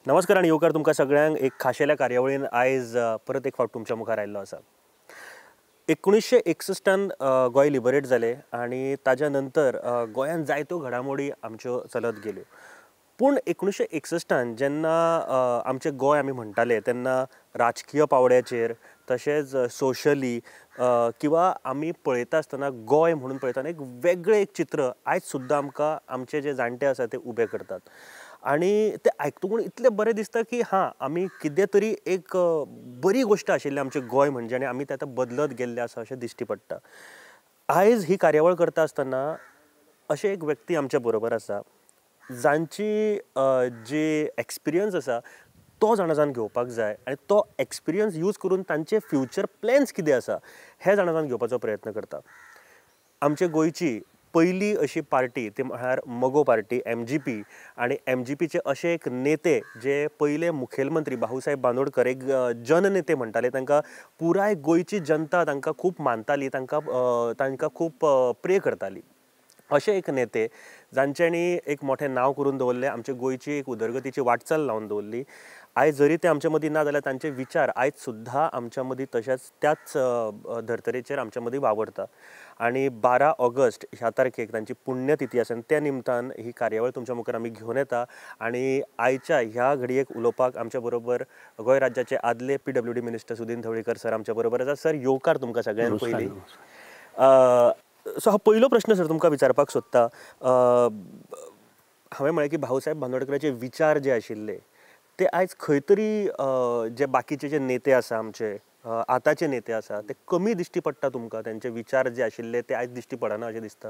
नमस्कार आणि येवकार तुमकां सगळ्यांक एक खाशेल्या कार्यावळीन आयज परत एक फावट तुमच्या मुखार आयिल्लो आसा। 1961 गोंय लिबरेट जालें आनी ताज्या नंतर गोंयांत जायत्यो घडामोडी आमच्यो चलत गेल्यो। पूण 1961 जेन्ना आमचें गोंय आमी म्हणटाले तेन्ना राजकीय पावड्याचेर तशेंच सोशली किंवा आमी पळयता आसतना गोंय म्हणून पळयतना एक वेगळें एक चित्र आयज सुद्दां आमकां आमचे जे जाणटे आसा ते उबे करतात। आणि ते आयकतकून इतलें बरें दिसता की हां आमी कितें तरी एक बरी गोश्ट आशिल्ली आमचें गोंय म्हणजे आनी आमी तें आतां बदलत गेल्ले आसा अशें दिश्टी पडटा। आयज ही कार्यावळ करता आसतना अशें एक व्यक्ती आमच्या बरोबर आसा जांची जी एक्सपिरियन्स आसा तो जाणा घेवपाक जाय आनी तो एक्सपिरियन्स यूज करून तांचे फ्युचर प्लॅन्स कितें आसा हें जाणा घेवपाचो प्रयत्न करता। आमचे गोंयची पहिली अशी पार्टी ती म्हळ्यार मगो पार्टी MGP आणि MGPचे असे एक नेते जे पहिले मुखेलमंत्री भाऊसाहेब बांदोडकर एक जननेते म्हणटाले तांकां पुराय गोंयची जनता तांकां खूब मानताली तांकां खूब प्रे करताली। असे एक नेते जांच्यांनी एक मोठें नांव करून दवरलें आमचे गोंयची एक उदरगतीची वाटचाल लावन दवरली। आयज जरी ते आमच्या मदीं ना जाल्यार तांचे विचार आयज सुद्दां आमच्या मदीं तशाच त्याच धर्तरेचेर आमच्या मदीं वावरता। आणि 12 ऑगस्ट ह्या तारखेक तांची पुण्यतिथी आसा त्या निमतान ही कार्यावळ तुमच्या मुखार आमी घेवन येता। आणि आयच्या ह्या घडयेक उलोवपाक आमच्या बरोबर गोंय राज्याचे आदले PWD minister Sudin Dhavalikar sir आमच्या बरोबर आसा। सर येवकार तुमकां सगळ्यांत पयलीं। सो हा पयलो प्रश्न सर तुमकां विचारपाक सोदता। हांवें म्हळें की भाऊसाहेब बांदोडकराचे विचार जे आशिल्ले ते आयज खंय तरी जे बाकीचे जे नेते आसा आमचे आतांचे नेते आसा ते कमी दिश्टी पडटा तुमकां त्यांचे विचार जे आशिल्ले ते आयज दिश्टी पडना अशें दिसता।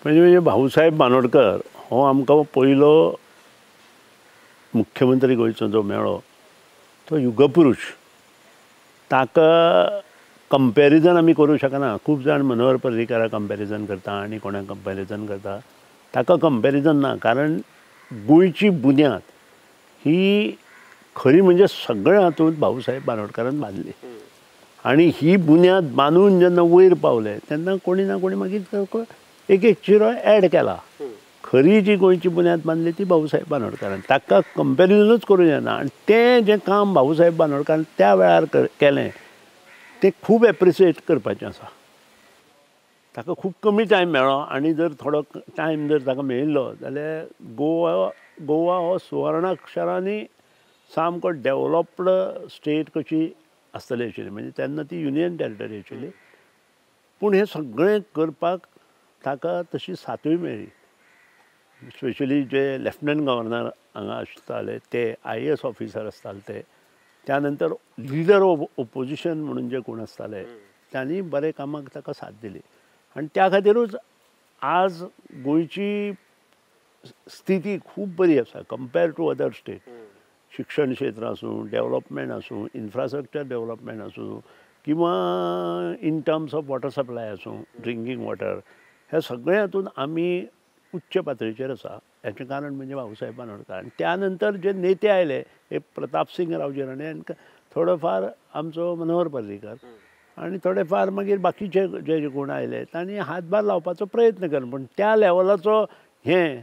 म्हणजे भाऊसाहेब बांदोडकर हो आमकां पयलो मुख्यमंत्री गोंयचो जो मेळ्ळो तो युगपुरुश। ताका कंपॅरिजन आमी करूं शकना। खूब जाण मनोहर पर्रीकारा कंपॅरिजन करता आनी कोणाक कंपॅरिजन करता, ताका कंपॅरिजन ना। कारण गोंयची बुन्याद ही खरी म्हणजे सगळ्या हातूंत भाऊसाहेब बांदोडकरान बांदली। आणि ही बुन्याद बांदून जेन्ना वयर पावले तेन्ना कोणी ना कोणी मागीर एक एक चिरो ऍड केला। खरी जी गोंयची बुन्याद बांदली ती भाऊसाहेब बांदोडकरान। ताका कंपॅरिजनूच करूं येना। आनी तें जें काम भाऊसाहेब बांदोडकरान त्या वेळार केलें तें खूब एप्रिसिएट करपाचें आसा। ताका खूब कमी टायम मेळ्ळो आनी जर थोडो टायम जर ताका मेळिल्लो जाल्यार गोवा हो सुवर्णाक्षरांनी सामको डेवलप्ड स्टेट कशी आसतली आशिल्ली। म्हणजे तेन्ना ती युनियन टेरिटरी आशिल्ली। पूण हें सगळें करपाक ताका तशी साथूय मेळ्ळी। स्पेशली जे लेफ्टनंट गव्हर्नर हांगा आसताले ते IAS ऑफिसर आसताले ते, त्या नंतर लिडर ऑफ ओपोजिशन म्हणून जे कोण आसताले त्यांनी बरे कामाक ताका साथ दिली। आनी त्या खातीरूच आज गोंयची स्थिती खूब बरी आसा कंपेर टू अदर स्टेट। शिक्षण क्षेत्र आसूं, डेवलपमेंट आसूं, इन्फ्रास्ट्रक्चर डेवलपमेंट आसूं किंवा in terms of water supply आसूं, ड्रिंकींग वॉटर, ह्या सगळ्या हातूंत आमी उच्च पातळीचेर आसा। हेचें कारण म्हणजे भाऊसाहेब बांदोडकर। आनी त्या नंतर जे नेते आयले एक प्रतापसिंग रावजी राणे आनी थोडो फार आमचो मनोहर पर्रीकर आनी थोडे फार मागीर बाकीचे जे कोण आयले तांणी हातभार लावपाचो प्रयत्न केलो। पूण त्या लेवलाचो हें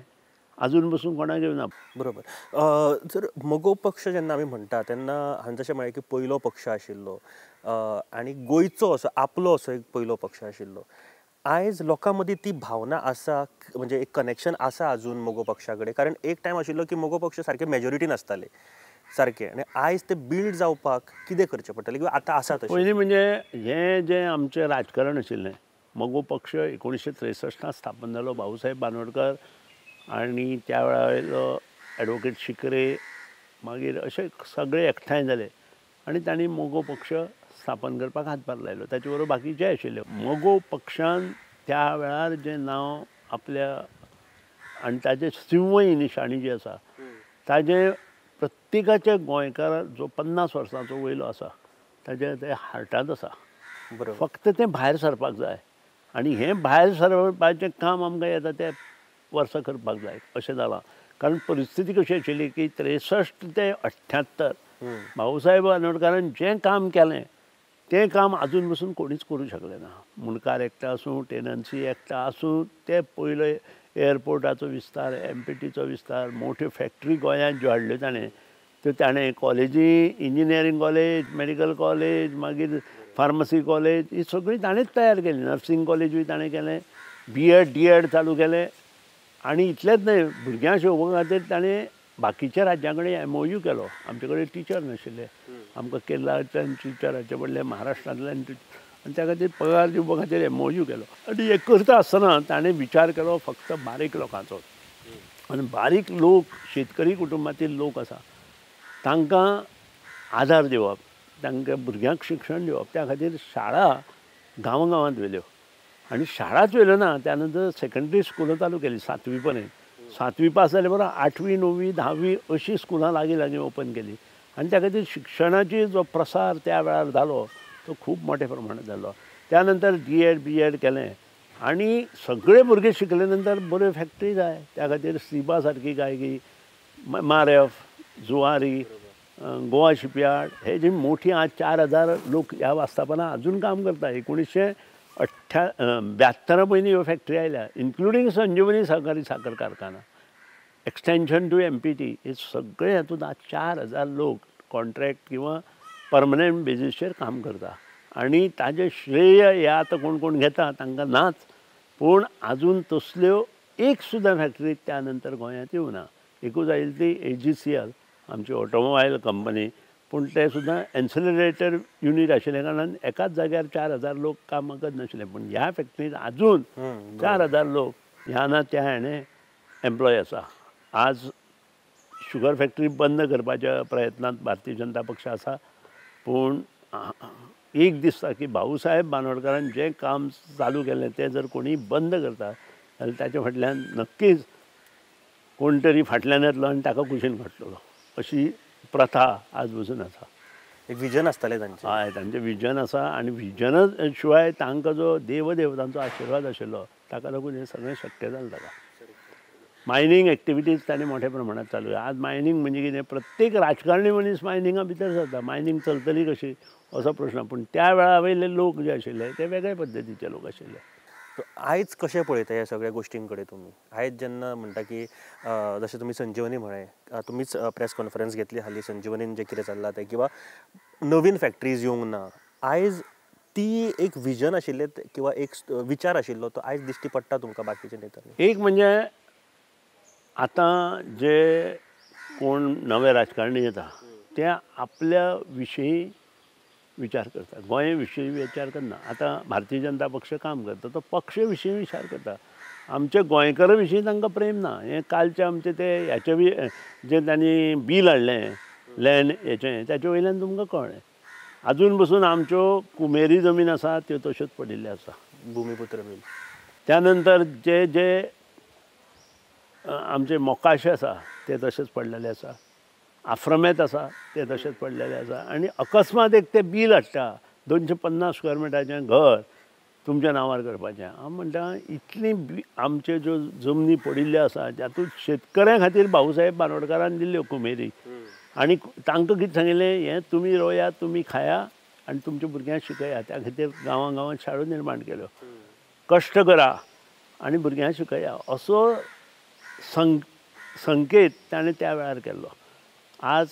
अजून पसून कोणाक येवना। बरोबर। जर मगो पक्ष जेन्ना आमी म्हणटा तेन्ना हांवें जशें म्हळें की पयलो पक्ष आशिल्लो आनी गोंयचो असो आपलो असो एक पयलो पक्ष आशिल्लो। आयज लोकां मदीं ती भावना आसा म्हणजे एक कनेक्शन आसा अजून मगो पक्षा कडेन? कारण एक टायम आशिल्लो की मगो पक्ष सारके मेजॉरिटीन आसताले सारके आनी आयज ते बिल्ड जावपाक कितें करचें पडटलें किंवा आतां आसा तशें? पयलीं म्हणजे हें जें आमचें राजकारण आशिल्लें, मगो पक्ष 1963 स्थापन जालो। भाऊसाहेब बांदोडकर आनी त्या वेळार एडवोकेट शिकरे मागीर अशे सगळे एकठांय जाले आनी तांणी मगो पक्ष स्थापन करपाक हातभार लायलो। ताचे बरोबर बाकीचे आशिल्ले। मगो पक्षान त्या वेळार जें नांव आपल्या आनी ताजें सिंवय निशाणी जी आसा ताजें प्रत्येकाच्या गोंयकार जो 50 वर्सांचो वयलो आसा ताच्या ते हार्टांत आसा। फक्त तें भायर सरपाक जाय आनी हें भायर सरपाचें काम आमकां येता तें वर्सां करपाक जाय अशें जालां। कारण परिस्थिती कशी आशिल्ली की 63 ते 78 भाऊसाहेब बांदोडकरान जें काम केलें तें काम आजून पसून कोणीच करूं शकलें ना। मुणकार एकठां आसूं, टेनन्सी एकठां आसूं, ते पयले एअरपोर्टाचो विस्तार, MPTचो विस्तार, मोठ्यो फॅक्टरी गोंयांत ज्यो हाडल्यो ताणें तर ताणें कॉलेजी, इंजिनियरींग कॉलेज, मेडिकल कॉलेज, मागीर फार्मसी कॉलेज ही सगळी ताणेंच तयार केली. नर्सिंग कॉलेजूय ताणें केलें, B.Ed, D.Ed चालू केलें. आनी इतलेंच न्हय, भुरग्यांक शिकोवपा खातीर ताणें बाकीच्या राज्यां कडेन MOU केलो. आमचे कडेन टिचर नाशिल्ले, आमकां केरळांतल्यान टिचर हाडचे पडले, महाराष्ट्रांतल्यान आनी त्या खातीर पगार दिवपा खातीर MOU केलो. आनी हें करता आसतना ताणें विचार केलो फक्त बारीक लोकांचो. आनी बारीक लोक, शेतकरी कुटुंबातील लोक आसा तांकां आदार दिवप, तांकां भुरग्यांक शिक्षण दिवप. त्या खातीर शाळा गांवांत व्हेल्यो. आनी शाळाच व्हेल्यो ना, त्या नंतर सेकंडरी स्कुलां चालू केली 7वी पर्यंत. 7वी पास जाले बरोबर 8वी, 9वी, 10वी अशीं स्कुलां लागीं ओपन केली. आनी त्या खातीर शिक्षणाची जो प्रसार त्या वेळार जालो तो खूब मोठ्या प्रमाणांत जालो. त्या नंतर D.Ed, B.Ed केलें आनी सगळे भुरगे शिकले नंतर बऱ्यो फॅक्टरी जाय. त्या खातीर सिबा सारकी गायकी, MRF, जुवारी, गोवा शिपयार्ड हे जी मोठी आज 4000 लोक ह्या आस्थापना अजून काम करता. 1972 पयलीं ह्यो फॅक्टरी आयल्या, इन्क्लुडींग संजीवनी सहकारी साखर कारखाना, एक्सटेंशन टू MPT. हे सगळे हातूंत आज 4000 लोक कॉन्ट्रॅक्ट किंवा परमनंट बेजीसचेर काम करता. आनी ताजें श्रेय हे आतां कोण कोण घेता तांकां नाच, पूण आजून तसल्यो एक सुद्दां फॅक्टरी त्या नंतर गोंयांत येवना. एकूच आयिल्ली ती AGCL, आमची ऑटोमोबायल कंपनी, पूण ते सुद्दां एन्सिलरेटर युनीट आशिल्ल्या कारणान एकाच जाग्यार 4000 लोक काम करत नाशिल्ले. पूण ह्या फॅक्टरींत आजून 4000 लोक ह्या ना त्या हाणें एम्प्लॉय आसा. आज शुगर फॅक्टरी बंद करपाच्या प्रयत्नांत भारतीय जनता पक्ष आसा. पूण एक दिसता की भाऊसाहेब बांदोडकरान जें काम चालू केलें तें जर कोणीय बंद करता जाल्यार ताचे फाटल्यान नक्कीच कोण तरी फाटल्यान येतलो आनी ताका कुशीन काडटलो. अशी प्रथा आज पसून आसा. एक विजन आसतालें तांचें. हय, तांचें विजन आसा. आनी विजन शिवाय तांकां जो देवदेवतांचो आशिर्वाद आशिल्लो ताका लागून हें सगळें शक्य जालें ताका. मायनींग एक्टिविटीज ताणें मोठ्या प्रमाणांत चालू. आज मायनींग म्हणजे कितें, प्रत्येक राजकारणी मनीस मायनिंगा भितर जाता. मायनींग चलतली कशी असो प्रश्न. पूण त्या वेळा वयले लोक जे आशिल्ले ते वेगळे पद्दतीचे लोक आशिल्ले. आयज कशें पळयता ह्या सगळ्या गोश्टीं कडेन तुमी? आयज जेन्ना म्हणटा की जशें तुमी संजीवनी म्हळें, तुमीच प्रेस कॉन्फरन्स घेतली हालीं संजीवनीन जें कितें चल्लां तें, किंवा नवीन फॅक्टरीज येवंक ना, आयज ती एक विजन आशिल्लें किंवा एक विचार आशिल्लो तो आयज दिश्टी पडटा तुमकां बाकीच्या नेत्यांनी? एक म्हणजे आतां जे कोण नवे राजकारणी येता ते आपल्या विशयी विचार करता, गोंया विशयी विचार करना. आतां भारतीय जनता पक्ष काम करता तो पक्ष विशयी विचार करता. आमच्या गोंयकारा विशीं तांकां प्रेम ना. हें कालचें आमचें तें हेचें जें तांणी बील हाडलें लँड हेचें, ताचे वयल्यान तुमकां कळ्ळें. आजून पसून आमच्यो कुमेरी जमीन आसा त्यो तश्योच पडिल्ल्यो आसा. भुमिपुत्र बील. त्या नंतर जे जे आमचे मोकाशे आसा ते तशेंच पडलेले आसा. आफ्रमेत आसा ते तशेंच पडलेले आसा. आनी अकस्मात एक ते बील हाडटा 250 स्क्वेअर मिटराचें घर तुमच्या नांवार करपाचें. हांव म्हणटा इतली आमच्यो ज्यो जमनी पडिल्ल्यो आसा तातूंत शेतकऱ्यां खातीर भाऊसाहेब बांदोडकरान दिल्ल्यो कुमेरी. आनी तांकां कितें सांगिल्लें, हें तुमी रोयात, तुमी खाया आनी तुमच्या भुरग्यांक शिकया. त्या खातीर गांवांत शाळो निर्माण केल्यो. कश्ट करा आनी भुरग्यांक शिकया असो संकेत ताणें त्या वेळार केल्लो. आज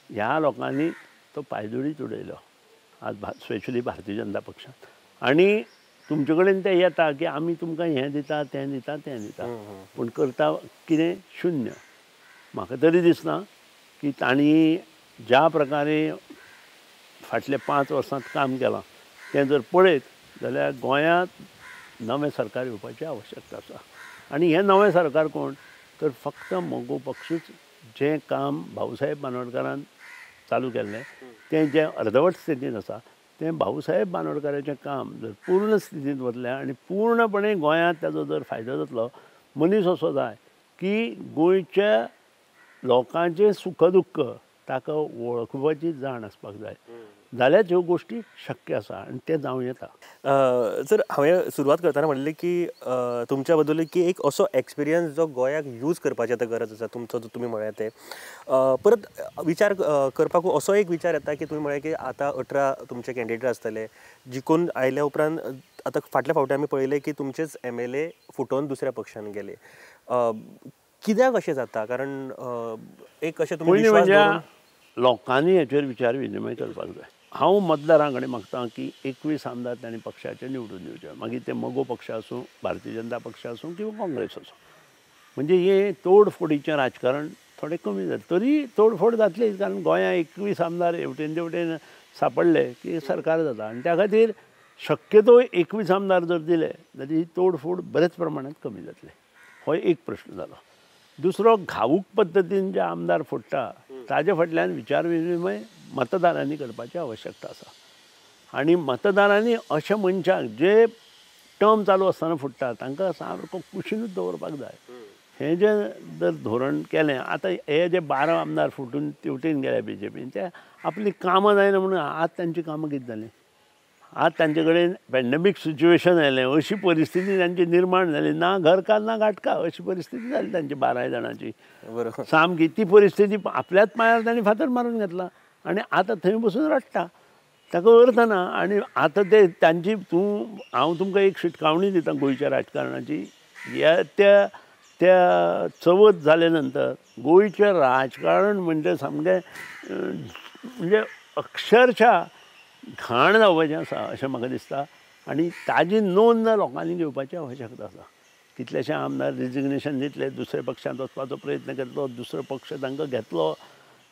ह्या लोकांनी तो पायदुळीच उडयलो आज स्पेशली भारतीय जनता पक्षान. आनी तुमचे कडेन ते येता की आमी तुमकां हें दिता तें दिता तें दिता, पूण करता कितें? शुन्य. म्हाका तरी दिसना की तांणी ज्या प्रकारे फाटल्या 5 वर्सांत काम केलां तें जर पळयत जाल्यार गोंयांत नवें सरकार येवपाची आवश्यकता आसा. आनी हें नवें सरकार कोण तर फक्त मोगो पक्षूच जें काम भाऊसाहेब बांदोडकरान चालू केल्लें तें जें अर्दवट स्थितींत आसा तें भाऊसाहेब बांदोडकराचें काम जर पूर्ण स्थितींत वतलें आनी पूर्णपणे गोंयांत ताजो जर फायदो जातलो. मनीस असो जाय की गोंयच्या लोकांचें सुख दुख्ख ताका वळखुपाची जाण आसपाक जाय, जाल्यार ह्यो गोश्टी शक्य आसा आनी तें जावं येता. सर, हांवें सुरवात करतना म्हणलें की तुमच्या बद्दल की एक असो एक्सपिरियन्स जो गोंयाक यूज करपाची आतां गरज आसा तुमचो जो तुमी म्हळ्ळें तें. परत विचार करपाक असो एक विचार येता की तुमी म्हळें की आतां 18 तुमचे कॅन्डिडेट आसतले, जिखून आयल्या उपरांत आतां फाटल्या फावटी आमी पळयलें की तुमचेच MLA फुटोवन दुसऱ्या पक्षान गेले. कित्याक अशें जाता? कारण एक अशें तुमी लोकांनी हेचेर विचार विनिमय करपाक जाय. हांव मतदारां कडेन मागतां की 21 आमदार तांणी पक्षाचे निवडून येवचे, मागीर ते मगो पक्ष आसूं, भारतीय जनता पक्ष आसूं किंवा काँग्रेस आसूं. म्हणजे हे तोडफोडीचें राजकारण थोडें कमी जालें. तरी तोडफोड जातली, कारण गोंयांत 21 आमदार हेवटेन तेवटेन सांपडले की सरकार जाता. आनी त्या खातीर शक्यतो 21 आमदार जर दिले जाल्यार ही तोडफोड बरेच प्रमाणांत कमी जातली. हो एक प्रश्न जालो. दुसरो, घाऊक पद्दतीन जे आमदार फोडटा ताजे फाटल्यान विचार विनिमय मतदारांनी करपाची आवश्यकता आसा. आनी मतदारांनी अशा मनशाक जे टर्म चालू आसतना फोडटा तांकां सारको कुशीनूच दवरपाक जाय. हें जें जर धोरण केलें, आतां हे जे 12 आमदार फुटून तेवटेन गेले BJPन, ते आपलीं कामां जायना म्हणून आज तांची कामां कितें जालीं. आज तांचे कडेन पॅन्डेमीक सिच्युएशन आयलें, अशी परिस्थिती तांची निर्माण जाली, ना घरकार ना घाटका अशी परिस्थिती जाली तांची 12 जाणांची. सामकी ती परिस्थिती आपल्याच पांयार तांणी फातर मारून घेतला आनी आतां थंय बसून रडटा. ताका अर्थ ना. आनी आतां ते तांची हांव तुमकां एक शिटकावणी दिता गोंयच्या राजकारणाची. त्या चवथ जाले नंतर गोंयचें राजकारण म्हणजे सामकें म्हणजे अक्षरशः घाण जावपाचें आसा अशें म्हाका दिसता. आनी ताजी नोंद लोकांनी घेवपाची आवश्यकता आसा. कितलेशे आमदार रिजिग्नेशन दितले, दुसऱ्या पक्षांत वचपाचो प्रयत्न केलो, दुसरो पक्ष तांकां घेतलो.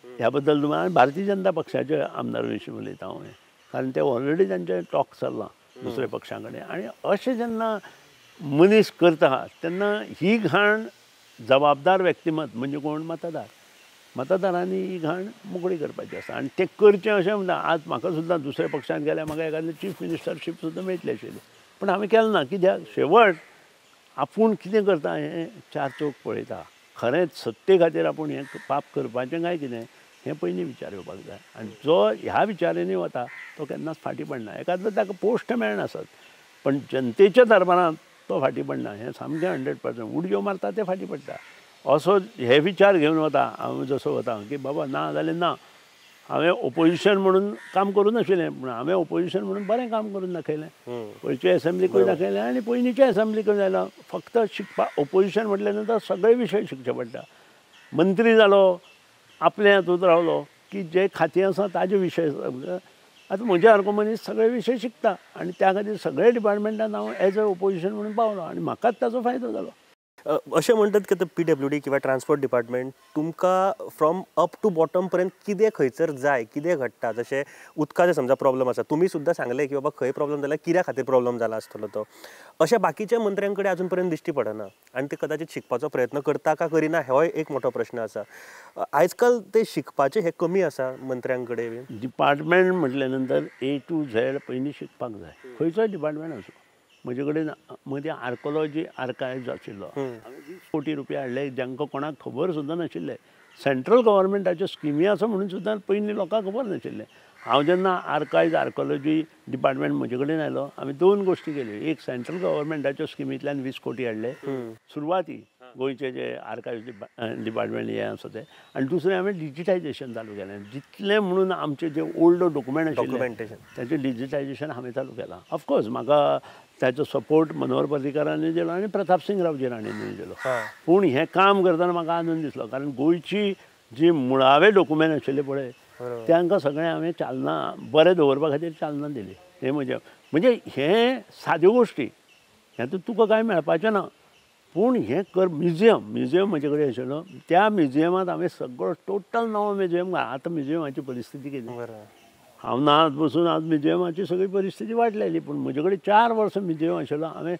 ह्या बद्दल तुमी भारतीय जनता पक्षाचे आमदार विशीं उलयता हांव, कारण ते ऑलरेडी तांचे टॉक चल्ला दुसऱ्या पक्षां कडेन. आनी अशें जेन्ना मनीस करता तेन्ना ही घाण जबाबदार व्यक्तिमत म्हणजे कोण? मतदारांनी ही घाण मोकळी करपाची आसा. आनी तें करचें अशें म्हणटा. आज म्हाका सुद्दां दुसऱ्या पक्षांत गेल्यार म्हाका एखादें चीफ मिनिस्टरशीप सुद्दां मेळटली आशिल्ली, पूण हांवें केलें ना. कित्याक? शेवट आपूण कितें करता हें चार चौक पळयता. खरेंच सत्ते खातीर आपूण हें पाप करपाचें काय कितें हें पयलीं विचार येवपाक जाय. आनी जो ह्या विचारांनी वता तो केन्नाच फाटीं पडना. एखादो ताका पोस्ट मेळना आसत, पण जनतेच्या दरबारांत तो फाटीं पडना. हें सामकें 100%. उडक्यो मारता ते फाटीं पडटा. असो हे विचार घेवन वता हांव जसो वता की बाबा ना जाल्यार ना. हांवें ओपोजिशन म्हणून काम करूं नाशिल्लें, पूण हांवें ओपोजिशन म्हणून बरें काम करून दाखयलें. पयलींचे एसेंब्लीकूय दाखयलें आनी पयलींच्या एसेंब्लीकूय जालां. फक्त शिकपा ओपोजिशन म्हटल्या नंतर सगळे विशय शिकचे पडटा. मंत्री जालो, आपल्या हातूंत रावलो की जे खातीं आसा ताजे विशय. आतां म्हज्या सारको मनीस सगळे विशय शिकता आनी त्या खातीर सगळे डिपार्टमेंटान हांव एज अ ओपोजिशन म्हणून पावलो आनी म्हाकाच ताचो फायदो जालो. अशें म्हणटात की PWD किंवा ट्रान्सपोर्ट डिपार्टमेंट तुमकां फ्रॉम अप टू बॉटम पर्यंत कितें खंयसर जाय, कितें घडटा. जशें उदकाचें समजा प्रॉब्लम आसा, तुमी सुद्दां सांगलें की बाबा खंय प्रॉब्लम जाला, कित्या खातीर प्रॉब्लम जाला आसतलो तो. अशें बाकीच्या मंत्र्यां कडेन अजून पर्यंत दिश्टी पडना आनी ते कदाचित शिकपाचो प्रयत्न करता का करिना हो एक मोठो प्रश्न आसा. आयज काल ते शिकपाचें हे कमी आसा मंत्र्यां कडेन. डिपार्टमेंट म्हटल्या नंतर A to Z पयलीं शिकपाक जाय. खंयचोय डिपार्टमेंट आसूं. म्हजे कडेन मदीं आर्कोलॉजी आर्कायव्ज आशिल्लो. हांवें 20 कोटी रुपया हाडले जांकां कोणाक खबर सुद्दां नाशिल्ले. सेंट्रल गव्हर्मेंटाच्यो स्किमी आसा म्हणून सुद्दां पयलीं लोकांक खबर नाशिल्लें. हांव जेन्ना आर्कायव्ज आर्कोलॉजी डिपार्टमेंट म्हजे कडेन आयलो, हांवें 2 गोश्टी केल्यो. एक, सेंट्रल गव्हर्मेंटाच्यो स्किमींतल्यान 20 कोटी हाडले सुरवाती गोंयचे जे आर्कायव्ज डिपार्टमेंट हें आसा तें. आनी दुसरें हांवें डिजिटायजेशन चालू केलें. जितलें म्हणून आमचे जे ओल्ड डॉक्युमेंट आशिल्ले ताचें डिजिटायजेशन हांवें चालू केलां. ऑफकोर्स म्हाका ताचो सपोर्ट मनोहर पर्रीकारांनी दिलो आनी प्रताप सिंग रावजी राणेंनी दिलो. पूण हें काम करतना म्हाका आनंद दिसलो, कारण गोंयची जी मुळावे डॉक्युमेंट आशिल्ले पळय तांकां सगळें हांवें चालना बरें दवरपा खातीर चालना दिली. हें म्हणजे हें साद्यो गोश्टी, हेतूंत तुका कांय मेळपाचें ना. पूण हें कर. म्युजियम म्हजे कडेन आशिल्लो. त्या म्युजियमांत हांवें सगळो टोटल नवो म्युजियम. आतां म्युजियमाची परिस्थिती कितें? हांव ना बसून आज म्युजियमाची सगळी परिस्थिती वाटलेली, पूण म्हजे कडेन 4 वर्सां म्युजियम आशिल्लो. हांवें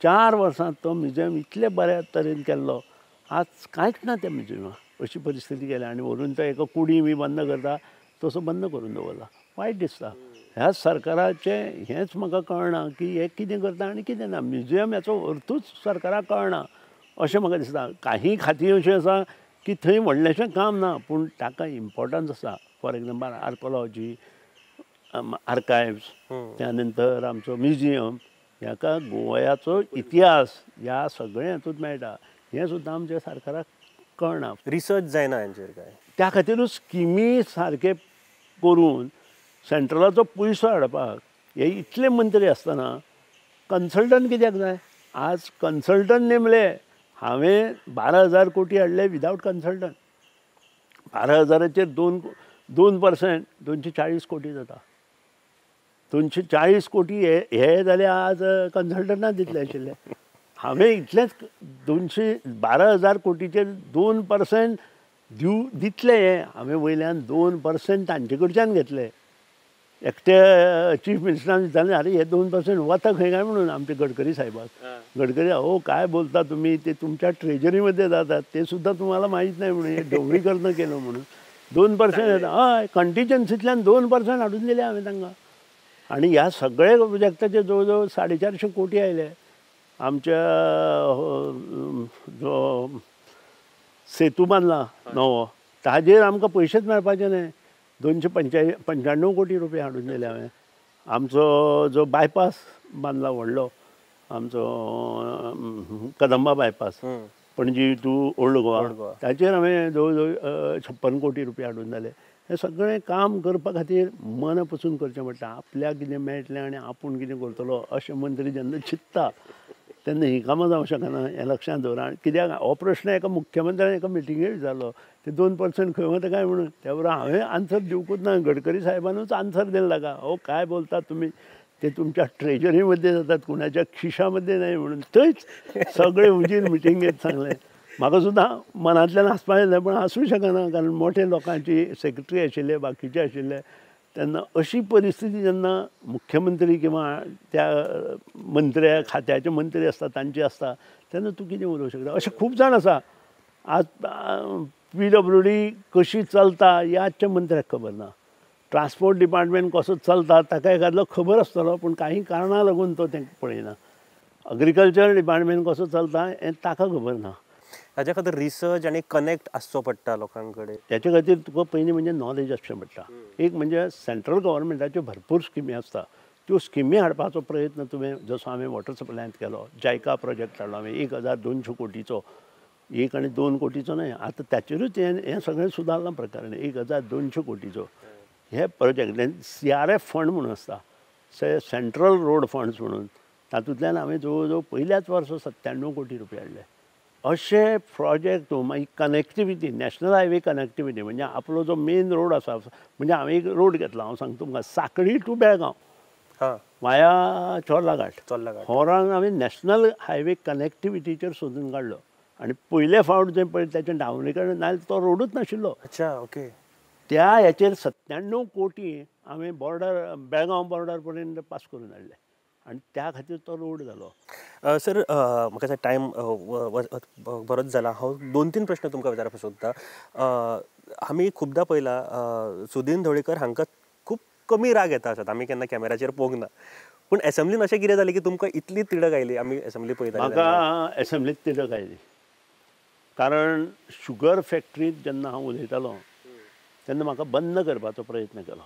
4 वर्सांत तो म्युजियम इतले बऱ्या तरेन केल्लो. आज कांयच ना त्या म्युजियमाक. अशी परिस्थिती केल्या आनी व्हरून तो एका कुडी बी बंद करता तसो बंद करून दवरला. वायट दिसता. ह्या सरकाराचें हेंच म्हाका कळना की हें कितें करता आनी कितें ना. म्युजियम हेचो अर्थूच सरकाराक कळना अशें म्हाका दिसता. काही खातीं अशीं आसा की थंय व्हडलेंशें काम ना, पूण ताका इम्पॉर्टन्स आसा. फॉर एग्जाम्पल आर्कोलॉजी, आर्कायव्ज, त्या नंतर आमचो म्युजियम, हाका गोंयाचो इतिहास ह्या सगळ्या हातूंत मेळटा. हें सुद्दां आमच्या सरकाराक कळना. रिसर्च जायना हांचेर काय. त्या खातीरूच स्किमी सारके करून सेंट्रलाचो पयसो हाडपाक हे इतले मंत्री आसतना कन्सल्टंट कित्याक जाय? आज कन्सल्टंट नेमले. हांवें 12,000 कोटी हाडले विदावट कन्सल्टंट. 12,000चेर 2% 240 कोटी जाता. 240 कोटी हे जाल्यार आज कन्सल्टंटाक दितले आशिल्ले. हांवें इतलेंच 212,000 कोटीचेर 2% दितले हे हांवें वयल्यान 2% तांचे कडच्यान घेतले. एकट्या चीफ मिनिस्टरान विचारलें अरे हे 2% वता खंय काय म्हणून आमचे गडकरी साहेबाक. गडकरी हो काय बोलता तुम्ही, ते तुमच्या ट्रेजरीमध्ये जातात ते सुद्धा तुम्हाला माहीत नाही म्हणून, हे ढवळीकरण केलं म्हणून 2% येता. हय कंटिजन्सींतल्यान 2% हाडून दिले हांवें तांकां. आणि ह्या सगळ्या प्रोजेक्टाचे जवळ 450 कोटी आयले. आमच्या जो सेतू बांदला नवो ताजेर आमकां पयशेच मेळपाचे न्हय. 295 कोटी रुपया हाडून दिले हांवें. आमचो जो बायपास बांदला व्हडलो आमचो Kadamba bypass Panaji to old Goa, ताचेर हांवें जवळ जवळ 56 कोटी रुपया हाडून दिले. हें सगळें काम करपा खातीर मन पसून करचें पडटा. आपल्याक कितें मेळटलें आनी आपूण कितें करतलो अशें मंत्री जेन्ना चिंतता तेन्ना ही कामां जावंक शकना. हें लक्षांत दवरा. कित्याक हो प्रश्न एका मुख्यमंत्र्यान एका मिटिंगेर विचारलो ते 2% खंय वता काय म्हणून. त्या बरोबर हांवें आन्सर दिवंकूच ना. गडकरी साहेबानूच आन्सर दिलें ताका. हो काय बोलता तुमी, ते तुमच्या ट्रेजरीमध्ये जातात कुणाच्या खिशामध्ये नाही म्हणून. थंयच सगळे उजीर मिटिंगेत सांगलें. म्हाका सुद्दां मनांतल्यान हांसपाक येलें पण हांसूं शकना, कारण मोठे लोकांची सेक्रेटरी आशिल्ले बाकीचे आशिल्ले तेन्ना अशी परिस्थिती जेन्ना मुख्यमंत्री किंवा त्या मंत्र्या खात्याचे मंत्री आसता तांची आसता तेन्ना तूं कितें उलोवंक शकता. अशें खूब जाण आसा. आज PWD कशी चलता हे आजच्या मंत्र्याक खबर ना. ट्रान्सपोर्ट डिपार्टमेंट कसो चलता ताका एखादलो खबर आसतलो पूण काही कारणां लागून तो तें पळयना. एग्रीकल्चर डिपार्टमेंट कसो चलता हें ताका खबर ना. हाच्या खातीर रिसर्च आनी कनेक्ट आसचो पडटा लोकां कडेन. त्याच्या खातीर तुका पयलीं म्हणजे नॉलेज आसचें पडटा. एक म्हणजे सेंट्रल गव्हर्मेंटाच्यो भरपूर स्किमी आसता. त्यो स्किमी हाडपाचो प्रयत्न तुवें जसो हांवें वॉटर सप्लायांत केलो. जायका प्रोजेक्ट हाडलो हांवें 1200 कोटीचो. 1 आनी 2 कोटीचो न्हय. आतां ताचेरूच हें सगळें सुदारलां प्रकारान. 1200 कोटीचो हे प्रोजेक्ट. CRF फंड म्हणून आसता, सेंट्रल रोड फंड्स म्हणून. तातूंतल्यान हांवें जवळ जवळ पयल्याच वर्सा 97 कोटी रुपया हाडले. अशे प्रोजेक्ट. मागीर कनेक्टिविटी, नॅशनल हायवे कनेक्टिविटी म्हणजे आपलो जो मेन रोड आसा. म्हणजे हांवें एक रोड घेतलो. हांव सांगता तुमकां साखळी टू बेळगांव वाया चोर्ला घाट. हो रंग हांवें नॅशनल हायवे कनेक्टिविटीचेर सोदून काडलो. आनी पयले फावट जें पळय तेचें डावनीकरण नाजाल्यार तो रोडूच नाशिल्लो. ओके. त्या हेचेर 97 कोटी हांवें बॉर्डर बेळगांव बॉर्डर पर्यंत पास करून हाडले आनी त्या खातीर तो रोड जालो. सर म्हाका टायम बरोच जाला. हांव 2-3 प्रश्न तुमकां विचारपाक सोदतां. आमी खुबदां पळयलां सुदीन ढवळीकर हांकां खूब कमी राग येता आसत. आमी केन्ना कॅमेराचेर पळोवंक ना. पूण एसेंब्लीन अशें कितें जालें की तुमकां इतली तिडक आयली. आमी एसेंब्ली पळयता म्हाका एसेंब्लीत तिडक आयली कारण शुगर फॅक्टरींत जेन्ना हांव उलयतालो तेन्ना म्हाका बंद करपाचो प्रयत्न केलो.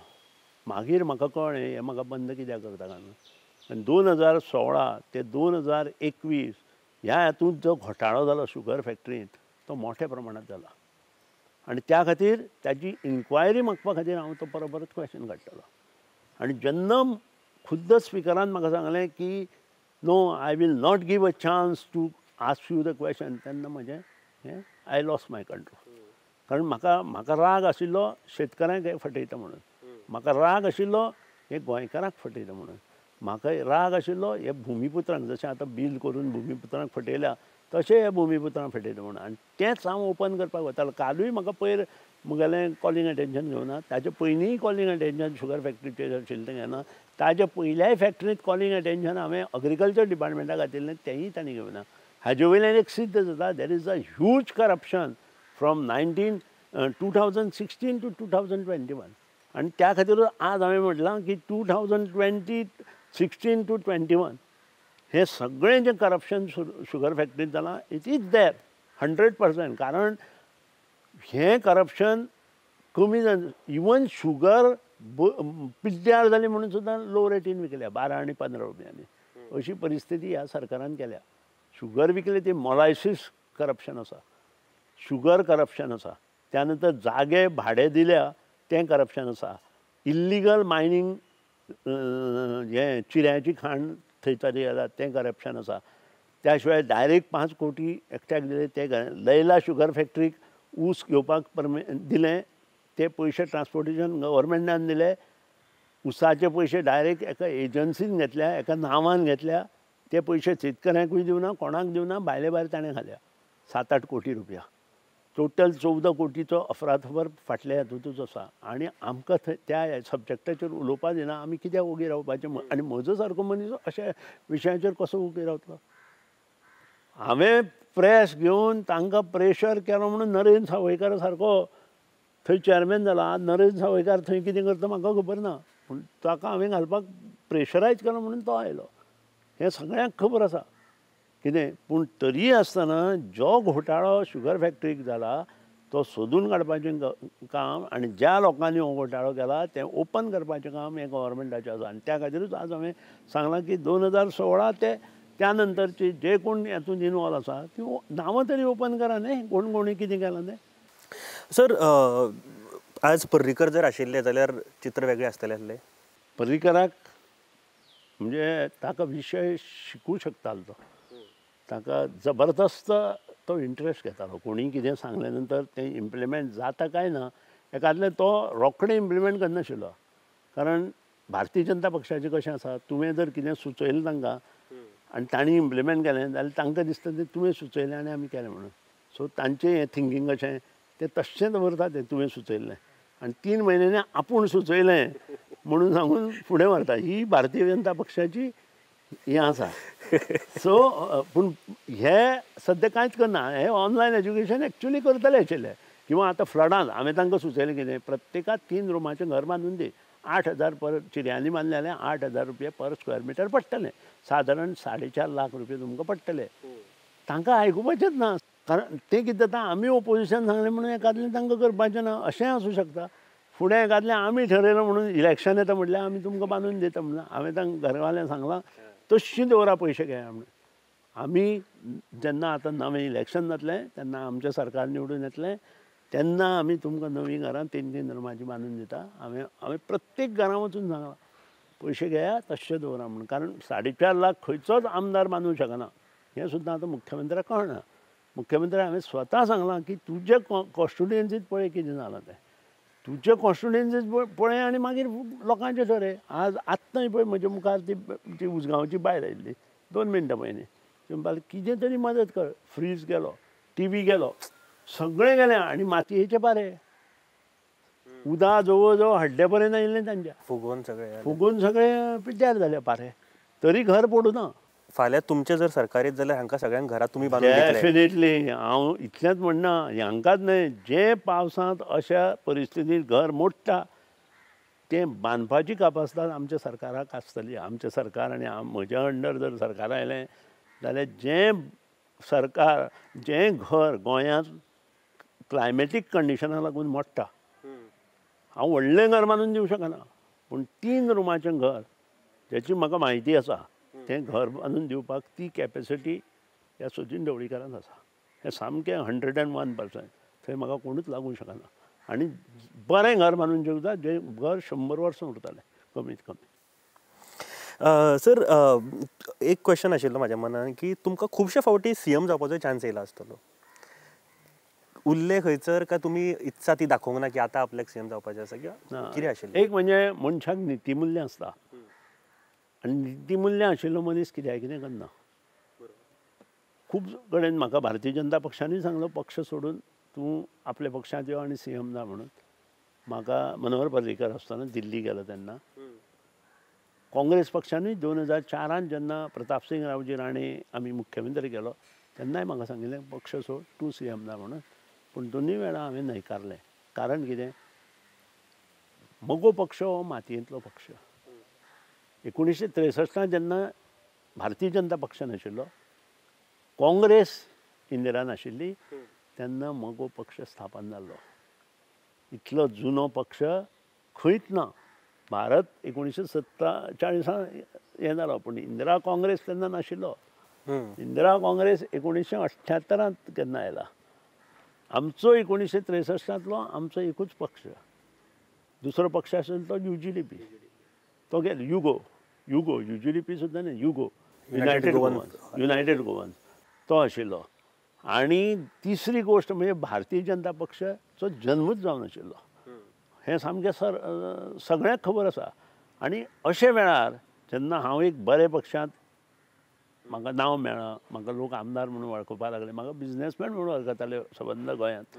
मागीर म्हाका कळ्ळें हें म्हाका बंद कित्याक करता काय. आनी 2016 ते 2021 ह्या हातूंत जो घोटाळो जालो शुगर फॅक्टरींत तो मोठ्या प्रमाणांत जाला. आनी त्या खातीर ताची इन्क्वायरी मागपा खातीर हांव तो परत क्वेश्चन काडटलो. आनी जेन्ना खुद्द स्पिकरान म्हाका सांगलें की no I will not give a chance to ask you the question तेन्ना म्हजें हें आय लॉस्ट माय कंट्रोल. कारण म्हाका राग आशिल्लो शेतकाऱ्यांक हे फटयता म्हणून. म्हाका राग आशिल्लो हे गोंयकारांक फटयता म्हणून. म्हाका राग आशिल्लो हे भुमिपुत्रांक जशें आतां बील करून भुमिपुत्रांक फटयल्या तशें हे भुमिपुत्रांक फटयता म्हणून. आनी तेंच हांव ओपन करपाक वतालो. कालूय म्हाका पयर मुगेलें कॉलिंग अटेन्शन घेवना. ताचे पयलींय कॉलिंग अटेन्शन शुगर फॅक्टरीचेर आशिल्लें तें घेवना. ताचे पयल्याय फॅक्टरींत कॉलिंग अटेन्शन हांवें एग्रीकल्चर डिपार्टमेंटाक घातिल्लें तेंय तांणी घेवना. हाजे वयल्यान एक सिद्ध जाता there is a huge corruption from 2016 to 2021. आनी त्या खातीर आज हांवें म्हटलां की 2016 to 21 हें सगळें जें करप्शन शुगर फॅक्टरींत जालां इट इज देर 100%. कारण हें करप्शन कमी जावन इवन शुगर पिड्ड्यार जाली म्हणून सुद्दां लो रेटीन विकल्या 12 आनी 15 रुपयांनी. अशी परिस्थिती ह्या सरकारान केल्या. शुगर विकले ती मोलायसीस करप्शन आसा, शुगर करप्शन आसा. त्यानंतर जागे भाडे दिल्या तें करप्शन आसा. इल्लिगल मायनींग हें चिऱ्याची खाण थंयसर जाता तें करप्शन आसा. त्या शिवाय डायरेक्ट 5 कोटी एकट्याक दिले ते लैला शुगर फॅक्टरीक ऊस घेवपाक दिलें ते पयशे ट्रान्सपोर्टेशन गव्हर्मेंटान दिले, उसाचे पयशे डायरेक्ट एका एजन्सीन घेतल्या, एका नांवान घेतल्या, ते पयशे शेतकऱ्यांकूय दिवना, कोणाक दिवना, भायले भायर ताणें घाल्या 7-8 कोटी रुपया. टोटल 14 कोटीचो अफरातफर फाटल्या हातूंतूच आसा. आनी आमकां त्या सब्जेक्टाचेर उलोवपा दिना, आमी कित्याक ओगी रावपाचें? आनी म्हजो सारको मनीस अशा विशयाचेर कसो ओगी रावतलो? हांवें प्रेस घेवन तांकां प्रेशर केलो म्हणून नरेंद्र सावयकार सारको थंय चॅरमॅन जाला. आज नरेंद्र सावयकार थंय कितें करता म्हाका खबर ना, पूण ताका हांवें घालपाक प्रेशरायज केलो म्हणून तो आयलो. हें सगळ्यांक खबर आसा कितें. पूण तरी आसतना जो घोटाळो शुगर फॅक्टरीक जाला तो सोदून काडपाचें काम आनी ज्या लोकांनी हो घोटाळो केला तें ओपन करपाचें काम हें गव्हर्मेंटाचें आसा. आनी त्या खातीरूच आज हांवें सांगलां की 2016 ते त्या नंतरची जे कोण हातूंत इनवॉल्व आसा ती नांवां तरी ओपन करा न्ही, कोण कोणी कितें केलां तें. सर, आज पर्रीकर जर आशिल्ले जाल्यार चित्र वेगळें आसतलें आसलें. पर्रीकराक म्हणजे ताका विशय शिकूं शकतालो तो. ताका जबरदस्त तो इंट्रस्ट घेतालो. कोणी कितें सांगले नंतर तें इम्प्लिमेंट जाता काय ना एकातलें तो रोखडें इम्प्लिमेंट करनाशिल्लो. कारण भारतीय जनता पक्षाचें कशें आसा, तुवें जर कितें सुचयलें तांकां आनी तांणी इम्प्लिमेंट केलें जाल्यार तांकां दिसता तें तुवें सुचयलें आनी आमी केलें म्हणून. सो तांचें हें थिंकींग अशें तें तश्शें दवरता तें तुवें सुचयल्लें आनी 3 म्हयन्यांनी आपूण सुचयलें म्हणून सांगून फुडें व्हरता. ही भारतीय जनता पक्षाची हें आसा. सो पूण हे सद्या कांयच करना. हे ऑनलायन एज्युकेशन एक्चुली करतले आशिल्ले. किंवा आतां फ्लडांत हांवें तांकां सुचयलें कितें, प्रत्येकाक 3 रुमाचें घर बांदून दी. 8,000 पर चिरयांनी बांदलें जाल्यार 8,000 रुपया पर स्क्वेअर मिटर पडटलें. सादारण 4.5 लाख रुपया तुमकां पडटले. तांकां आयकुपाचेंच ना. कारण तें कितें जाता, आमी ओपोजिशन सांगलें म्हणून एकातलें तांकां करपाचें ना अशेंय आसूं शकता. फुडें एकातलें आमी ठरयलें म्हणून इलेक्शन येता म्हटल्यार आमी तुमकां बांदून दिता म्हणून हांवें तांकां घरवाल्यांक सांगलां तश्शीं दवरा पयशे घेया म्हणून. आमी जेन्ना आतां नवें इलेक्शन जातलें तेन्ना आमचें सरकार निवडून येतलें तेन्ना आमी तुमकां नवीं घरां 3-3 रुमाचीं बांदून दिता. हांवें प्रत्येक घरां वचून सांगलां पयशे घेया तश्शे दवरा म्हणून. कारण 4.5 लाख खंयचोच आमदार बांदूंक शकना हें सुद्दां आतां मुख्यमंत्र्याक कळना. मुख्यमंत्र्याक हांवें स्वता सांगलां की तुजे कॉन्स्टिट्युएन्सींत पळय कितें जालां तें. तुजे कॉन्स्टिट्युएन्सींत पळय आनी मागीर लोकांचें ठरय. आज आत्तांय पळय म्हजे मुखार ती उसगांवची बायल आयिल्ली 2 मिनटां पयलीं. ती म्हणपाक कितें तरी मदत कर. फ्रीज गेलो, टी व्ही गेलो, सगळें गेलें आनी मातयेचे पारे. उदक जवळ जवळ हड्ड्या पर्यंत आयिल्लें तांच्या. फुगोवन सगळें पिड्ड्यार जाले पारे. तरी घर पडूं ना. फाल्यां तुमचें जर सरकार येत जाल्यार हांकां सगळ्यांक घरां तुमी बांदून दितले. डेफिनेटली. हांव इतलेंच म्हणना हांकांच न्हय, जे पावसांत अशा परिस्थितींत घर मोडटा तें बांदपाची कापासिटी आमच्या सरकाराक आसतली. आमचें सरकार आनी म्हज्या अंडर जर सरकार आयलें जाल्यार जें घर गोंयांत क्लायमेटीक कंडिशनाक लागून मोडटा हांव व्हडलें घर बांदून दिवंक शकना. पूण 3 रुमाचें घर जाची म्हाका म्हायती आसा तें घर बांदून दिवपाक ती कॅपेसिटी ह्या सचिन ढवळीकरांत आसा. हें सामकें 101%. थंय म्हाका कोणूच लागूंक शकना. आनी बरें घर बांदून दिवंक जें घर 100 वर्सां उरतलें कमीत कमी. सर, एक क्वेश्चन आशिल्लो म्हाज्या मनान की तुमकां खुबशे फावटी CM जावपाचो चान्स येयला आसतलो. उरले खंयसर काय तुमी इत्सा ती दाखोवंक ना की आतां आपल्याक CM जावपाचें आसा किंवा कितें आशिल्लें? एक म्हणजे मनशाक नितीमूल्य आसता आनी नितीमूल्य आशिल्लो मनीस कित्याक कितें करना. खूब कडेन म्हाका भारतीय जनता पक्षानूय सांगलो पक्ष सोडून तूं आपल्या पक्षांत यो आनी CM जा म्हणून. म्हाका मनोहर पर्रीकर आसतना दिल्ली गेलो तेन्ना काँग्रेस पक्षानूय 2004 जेन्ना प्रतापसिंग रावजी राणे आमी मुख्यमंत्री केलो तेन्नाय म्हाका सांगिल्लें पक्ष सोड तूं CM जा म्हणून. पूण दोनूय वेळा हांवें न्हयकारलें. कारण कितें, म्हजो पक्ष हो मातयेंतलो पक्ष. 1963 जेन्ना भारतीय जनता पक्ष नाशिल्लो, काँग्रेस इंदिरा नाशिल्ली तेन्ना म्हजो पक्ष स्थापन जाल्लो. इतलो जुनो पक्ष खंयच ना. भारत 1947 हें जालो पूण इंदिरा काँग्रेस तेन्ना नाशिल्लो. इंदिरा काँग्रेस 1978 केन्ना आयला. आमचो 1963 आमचो एकूच पक्ष. दुसरो पक्ष आशिल्लो तो UGDP. तो गेलो युगो UGDP सुद्दां न्ही, युगो युनायटेड गोवन्स तो आशिल्लो. आनी तिसरी गोश्ट म्हणजे भारतीय जनता पक्षाचो जल्मूच जावन आशिल्लो. हें सामकें सगळ्यांक खबर आसा. आनी अशे वेळार जेन्ना हांव एक बरे पक्षांत म्हाका नांव मेळ्ळां, म्हाका लोक आमदार म्हणून वळखुपाक लागले, म्हाका बिझनेसमॅन म्हणून वळखताले सबंद गोंयांत,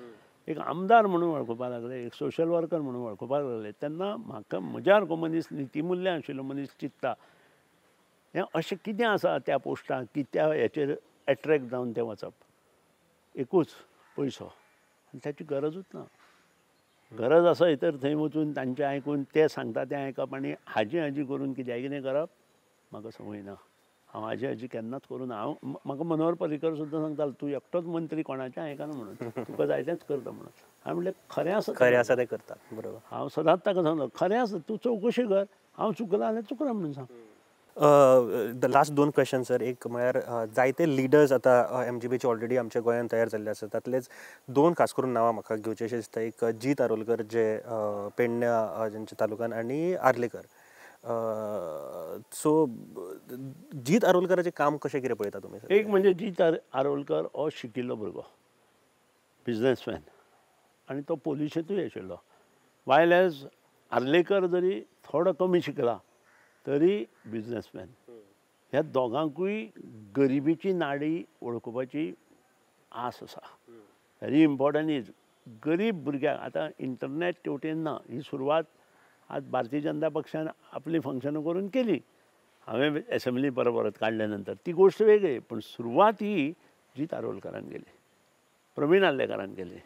एक आमदार म्हणून वळखुपाक लागले, एक सोशल वर्कर म्हणून वळखुपाक लागले, तेन्ना म्हाका म्हज्या सारको मनीस, नितीमुल्य आशिल्लो मनीस चिंतता हें अशें कितें आसा त्या पोस्टाक की त्या हेचेर एट्रॅक्ट जावन तें वचप. एकूच पयसो, आनी ताची गरजूच ना. गरज आसा तर थंय वचून तांचें आयकून ते सांगता तें आयकप आनी हाजी करून कितें करप म्हाका संवय ना. हांव हाजी केन्नाच करूं ना. म्हाका मनोहर पर्रीकर सुद्दां सांगतालो तूं एकटोच मंत्री कोणाचें आयकना म्हणून, तुका जाय तेंच करता म्हणून. हांवें म्हणलें खरें आसा तें करता. बरोबर. हांव सदांच ताका सांगलो खरें आसा, तूं चवकशी कर, हांव चुकलां जाल्यार चुकलां म्हणून सांग. Last 2 question sir. एक म्हळ्यार जायते लिडर्स आतां MGBचे ऑलरेडी आमच्या गोंयांत तयार जाल्ले आसात. तातलेच 2 खास करून नांवां म्हाका घेवचें अशें दिसता. एक जीत आरोलकर जे पेडण्या जेंच्या तालुक्यान, आनी आर्लेकर. सो जीत आरोलकराचें काम कशें कितें पळयता तुमी? एक म्हणजे जीत आरोलकर हो शिकिल्लो भुरगो, बिझनेसमॅन, आनी तो पोलिशेंतूय आशिल्लो. वायल एज आर्लेकर जरी थोडो कमी शिकला तरी बिझनेसमॅन. ह्या दोगांकूय गरिबीची नाडी वळखुपाची आस आसा. व्हेरी इम्पॉर्टंट इज गरीब भुरग्याक आतां इंटरनेट तेवटेन ना. ही सुरवात आज भारतीय जनता पक्षान आपली फंक्शनां करून केली. हांवें एसेंब्ली परत काडल्या नंतर ती गोश्ट वेगळी, पूण सुरवात ही जीत आरोलकरान केली, प्रवीण आर्लेकरान केली.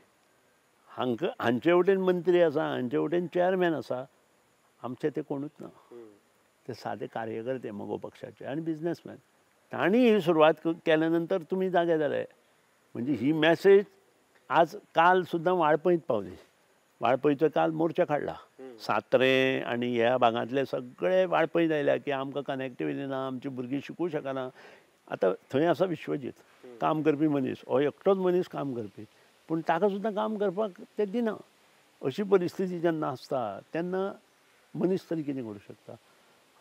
हांचे वटेन मंत्री आसा, हांचे वटेन चेअरमॅन आसा, आमचे ते कोणूच ना. ते सादे कार्यकर्ते मगो पक्षाचे आनी बिझनेसमॅन. तांणी ही सुरवात केल्या नंतर तुमी जागे जाले. म्हणजे ही मॅसेज आज काल सुद्दां वाळपयत पावली. वाळपयचो काल मोर्चा काडला. सात्रे आनी ह्या भागांतले सगळे वाळपयत आयल्या की आमकां कनेक्टिविटी ना, आमची भुरगीं शिकूं शकना. आतां थंय आसा विश्वजीत, काम करपी मनीस, हो एकटोच मनीस काम करपी, पूण ताका सुद्दां काम करपाक ते दिना. अशी परिस्थिती जेन्ना आसता तेन्ना मनीस तरी कितें करूं शकता?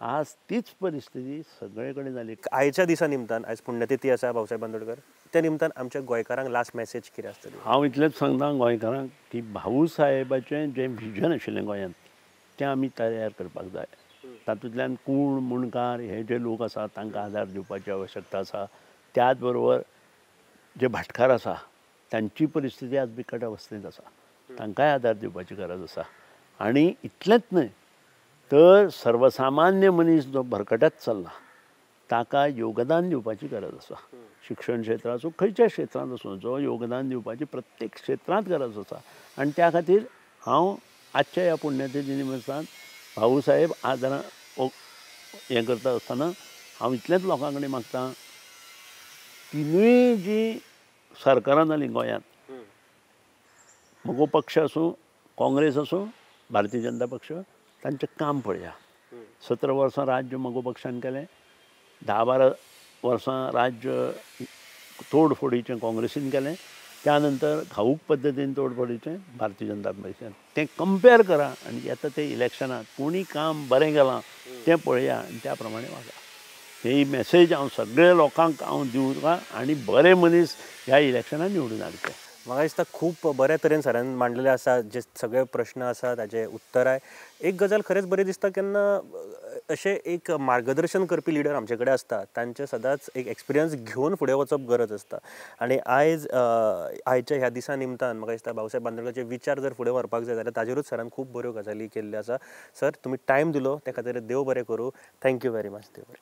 आज तीच परिस्थिती सगळे कडेन जाली. आयच्या दिसा निमतान, आयज पुण्यतिथी आसा भाऊसाहेब बांदोडकर, त्या निमतान आमच्या गोंयकारांक लास्ट मॅसेज कितें आसतली? हांव इतलेंच सांगता गोंयकारांक की भाऊ साहेबाचें जें विजन आशिल्लें गोंयांत तें आमी तयार करपाक जाय. तातूंतल्यान कूण मुणकार हे जे लोक आसात तांकां आदार दिवपाची आवश्यकता आसा. त्याच बरोबर जे भाटकार आसा तांची परिस्थिती आज बिकट अवस्थेंत आसा, तांकांय आदार दिवपाची गरज आसा. आनी इतलेंच न्हय तर सर्वसामान्य मनीस जो भरकटत चल्ला ताका योगदान दिवपाची गरज आसा. शिक्षण क्षेत्र आसूं, खंयच्या क्षेत्रांत आसूं, जो योगदान दिवपाची प्रत्येक क्षेत्रांत गरज आसा. आनी त्या खातीर हांव आजच्या ह्या पुण्यतिथी निमतान भाऊ साहेब आदारां हें करता आसतना हांव इतलेंच लोकां कडेन मागतां, तिनूय जी सरकारां जालीं गोंयांत, मगो पक्ष आसूं, काँग्रेस आसूं, भारतीय जनता पक्ष, तांचें काम पळया. 17 वर्सां राज्य मगो पक्षान केलें, 10-12 वर्सां राज्य तोडफोडीचें काँग्रेसीन केलें, त्या नंतर घाऊक पद्दतीन तोडफोडीचें भारतीय जनता पक्षान. तें कंपेर करा आनी येता ते इलेक्शनांत कोणी काम बरें केलां तें पळया आनी त्या प्रमाणे वागा. ही मॅसेज हांव सगळ्या लोकांक हांव दिवतां आनी बरे मनीस ह्या इलेक्शनांत निवडून हाडचे. म्हाका दिसता खूब बऱ्या तरेन सरान मांडलेले आसा. जे सगळे प्रश्न आसा ताजे उत्तराय. एक गजाल खरेंच बरी दिसता केन्ना अशें एक मार्गदर्शन करपी लिडर आमचे कडेन आसता, तांचे सदांच एक एक्सपिरियन्स घेवन फुडें वचप गरज आसता. आनी आयच्या ह्या दिसा निमतान म्हाका दिसता भाऊसाहेब बांदोडकराचे विचार जर फुडें व्हरपाक जाय जाल्यार ताजेरूच सरान खूब बऱ्यो गजाली केल्ल्यो आसा. सर, तुमी टायम दिलो त्या खातीर देव बरें करूं. Thank you very much. देव बरें.